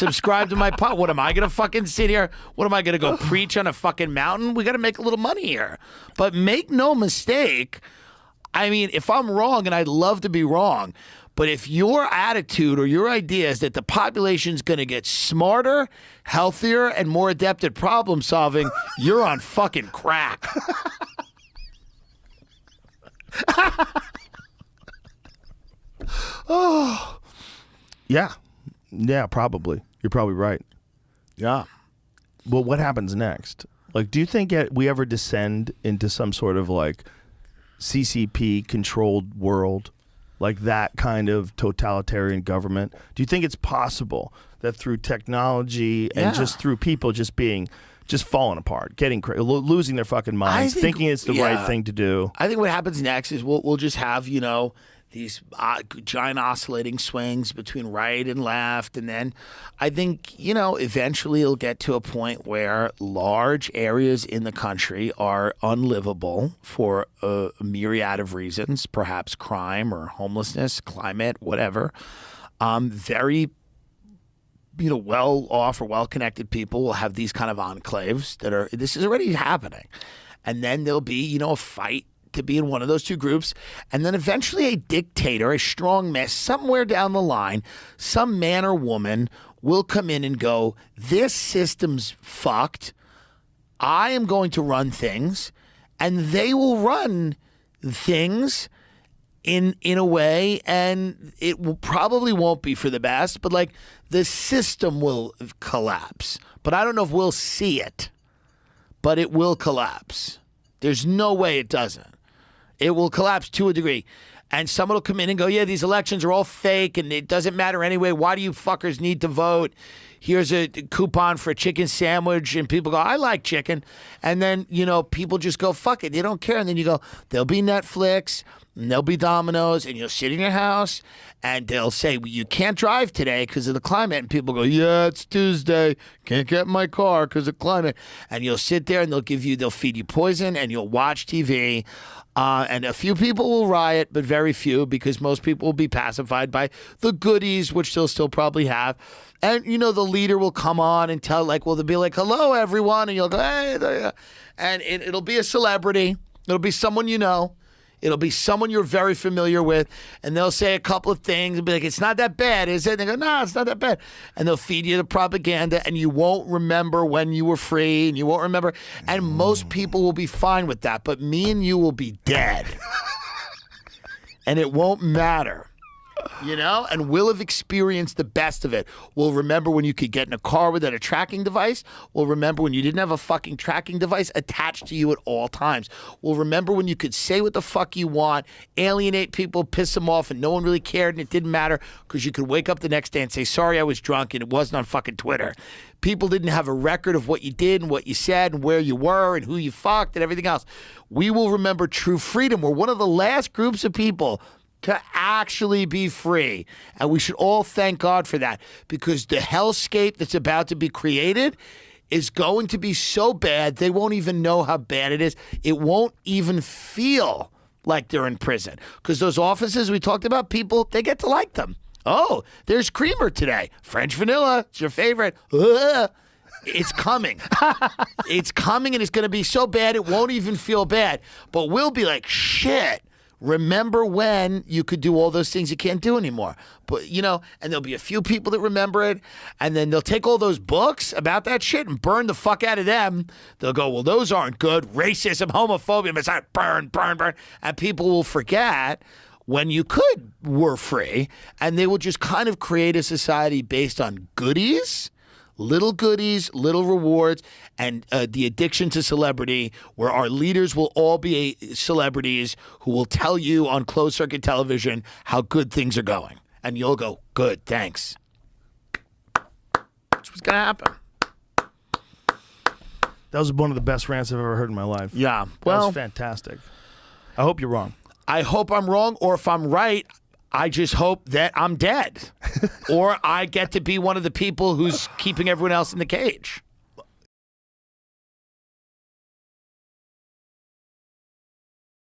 Subscribe to my pod. What am I going to fucking sit here? What am I going to go preach on a fucking mountain? We got to make a little money here. But make no mistake, I mean, if I'm wrong, and I'd love to be wrong, but if your attitude or your idea is that the population's going to get smarter, healthier, and more adept at problem solving, you're on fucking crack. Oh. Yeah, probably. You're probably right. Yeah. Well, what happens next? Like, do you think we ever descend into some sort of like CCP controlled world, like that kind of totalitarian government? Do you think it's possible that through technology and just through people just falling apart, getting losing their fucking minds, thinking it's the right thing to do? I think what happens next is we'll just have, these giant oscillating swings between right and left. And then I think, eventually it'll get to a point where large areas in the country are unlivable for a myriad of reasons, perhaps crime or homelessness, climate, whatever. Very well-off or well-connected people will have these kind of enclaves this is already happening. And then there'll be, a fight to be in one of those two groups, and then eventually a dictator, a strong man, somewhere down the line, some man or woman will come in and go, this system's fucked. I am going to run things, and they will run things in a way, and it probably won't be for the best, but like the system will collapse. But I don't know if we'll see it, but it will collapse. There's no way it doesn't. It will collapse to a degree. And someone will come in and go, yeah, these elections are all fake and it doesn't matter anyway. Why do you fuckers need to vote? Here's a coupon for a chicken sandwich. And people go, I like chicken. And then, people just go, fuck it. They don't care. And then you go, there'll be Netflix and there'll be Domino's and you'll sit in your house and they'll say, well, you can't drive today because of the climate. And people go, yeah, it's Tuesday. Can't get in my car because of climate. And you'll sit there and they'll feed you poison and you'll watch TV. And a few people will riot, but very few, because most people will be pacified by the goodies, which they'll still probably have. And, the leader will come on and tell, they'll be like, hello, everyone. And you'll go, hey, there you go. And it'll be a celebrity. It'll be someone you know. It'll be someone you're very familiar with, and they'll say a couple of things and be like, it's not that bad, is it? And they go, no, it's not that bad. And they'll feed you the propaganda, and you won't remember when you were free, and you won't remember. And most people will be fine with that, but me and you will be dead. And it won't matter. And we'll have experienced the best of it. We'll remember when you could get in a car without a tracking device. We'll remember when you didn't have a fucking tracking device attached to you at all times. We'll remember when you could say what the fuck you want, alienate people, piss them off, and no one really cared, and it didn't matter because you could wake up the next day and say, sorry, I was drunk, and it wasn't on fucking Twitter. People didn't have a record of what you did and what you said and where you were and who you fucked and everything else. We will remember true freedom. We're one of the last groups of people to actually be free. And we should all thank God for that, because the hellscape that's about to be created is going to be so bad, they won't even know how bad it is. It won't even feel like they're in prison. Because those offices we talked about, people, they get to like them. Oh, there's creamer today. French vanilla, it's your favorite. It's coming. It's coming, and it's going to be so bad, it won't even feel bad. But we'll be like, shit. Remember when you could do all those things you can't do anymore. But, and there'll be a few people that remember it, and then they'll take all those books about that shit and burn the fuck out of them. They'll go, well, those aren't good. Racism, homophobia, misogyny, burn, burn, burn. And people will forget when you were free, and they will just kind of create a society based on goodies, little rewards, and the addiction to celebrity, where our leaders will all be celebrities who will tell you on closed-circuit television how good things are going. And you'll go, good, thanks. That's what's going to happen. That was one of the best rants I've ever heard in my life. Yeah. That was fantastic. I hope you're wrong. I hope I'm wrong, or if I'm right, I just hope that I'm dead. Or I get to be one of the people who's keeping everyone else in the cage.